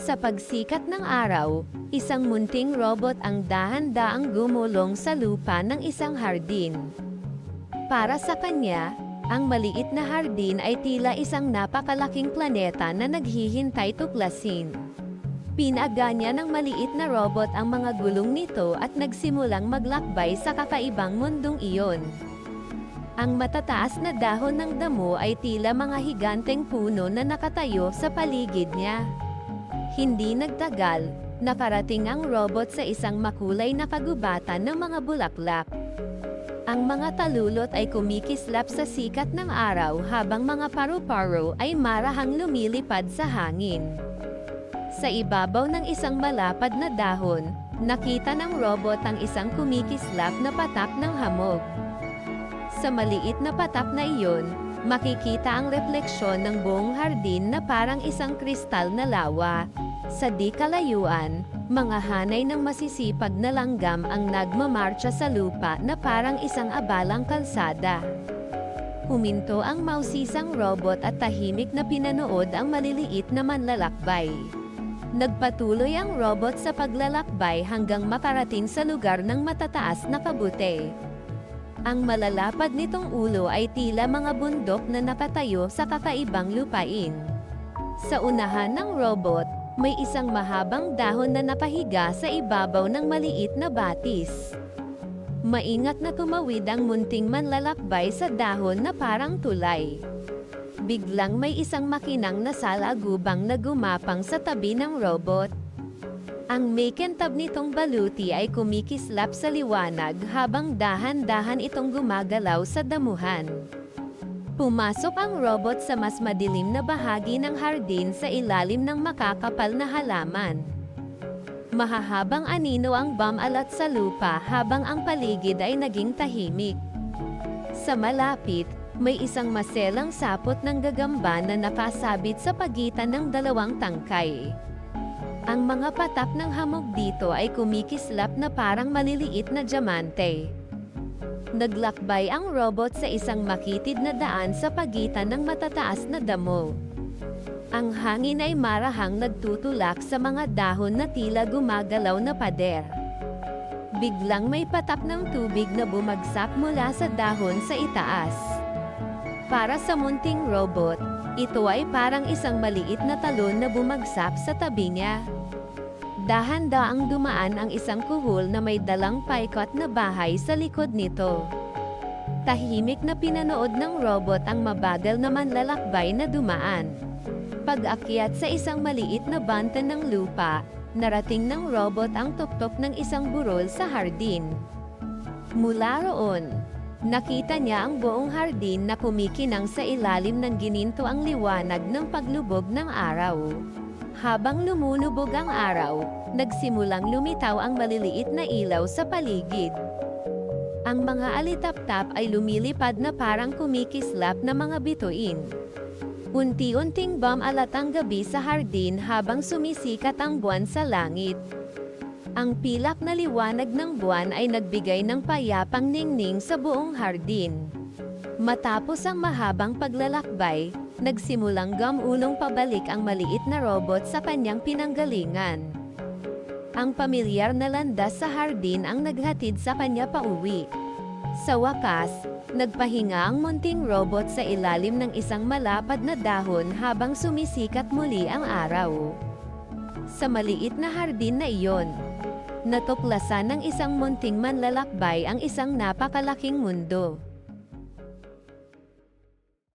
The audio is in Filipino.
Sa pagsikat ng araw, isang munting robot ang dahan-daang gumulong sa lupa ng isang hardin. Para sa kanya, ang maliit na hardin ay tila isang napakalaking planeta na naghihintay tuklasin. Pinaga niya ng maliit na robot ang mga gulong nito at nagsimulang maglakbay sa kakaibang mundong iyon. Ang matataas na dahon ng damo ay tila mga higanteng puno na nakatayo sa paligid niya. Hindi nagtagal, nakarating ang robot sa isang makulay na kagubatan ng mga bulaklak. Ang mga talulot ay kumikislap sa sikat ng araw habang mga paru-paro ay marahang lumilipad sa hangin. Sa ibabaw ng isang malapad na dahon, nakita ng robot ang isang kumikislap na patak ng hamog. Sa maliit na patak na iyon, makikita ang refleksyon ng buong hardin na parang isang kristal na lawa. Sa di kalayuan, mga hanay ng masisipag na langgam ang nagmamarcha sa lupa na parang isang abalang kalsada. Huminto ang mausisang robot at tahimik na pinanood ang maliliit na manlalakbay. Nagpatuloy ang robot sa paglalakbay hanggang makarating sa lugar ng matataas na kabute. Ang malalapad nitong ulo ay tila mga bundok na nakatayo sa kakaibang lupain. Sa unahan ng robot, may isang mahabang dahon na nakahiga sa ibabaw ng maliit na batis. Maingat na tumawid ang munting manlalakbay sa dahon na parang tulay. Biglang may isang makinang nasalagubang na gumapang sa tabi ng robot. Ang makintab nitong baluti ay kumikislap sa liwanag habang dahan-dahan itong gumagalaw sa damuhan. Pumasok ang robot sa mas madilim na bahagi ng hardin sa ilalim ng makakapal na halaman. Mahahabang anino ang bumalat sa lupa habang ang paligid ay naging tahimik. Sa malapit, may isang maselang sapot ng gagamba na nakasabit sa pagitan ng dalawang tangkay. Ang mga patak ng hamog dito ay kumikislap na parang maliliit na diamante. Naglakbay ang robot sa isang makitid na daan sa pagitan ng matataas na damo. Ang hangin ay marahang nagtutulak sa mga dahon na tila gumagalaw na pader. Biglang may patak ng tubig na bumagsak mula sa dahon sa itaas. Para sa munting robot, ito ay parang isang maliit na talon na bumagsak sa tabi niya. Dahan-daang dumaan ang isang kuhol na may dalang paikot na bahay sa likod nito. Tahimik na pinanood ng robot ang mabagal na manlalakbay na dumaan. Pag-akyat sa isang maliit na banta ng lupa, narating ng robot ang tuktok ng isang burol sa hardin. Mula roon, nakita niya ang buong hardin na kumikinang sa ilalim ng gininto ang liwanag ng paglubog ng araw. Habang lumulubog ang araw, nagsimulang lumitaw ang maliliit na ilaw sa paligid. Ang mga alitap-tap ay lumilipad na parang kumikislap na mga bituin. Unti-unting bumalat ang gabi sa hardin habang sumisikat ang buwan sa langit. Ang pilak na liwanag ng buwan ay nagbigay ng payapang ningning sa buong hardin. Matapos ang mahabang paglalakbay, nagsimulang gamulong pabalik ang maliit na robot sa kanyang pinanggalingan. Ang pamilyar na landas sa hardin ang naghatid sa kanya pauwi. Sa wakas, nagpahinga ang munting robot sa ilalim ng isang malapad na dahon habang sumisikat muli ang araw. Sa maliit na hardin na iyon, natuklasan ng isang munting manlalakbay ang isang napakalaking mundo.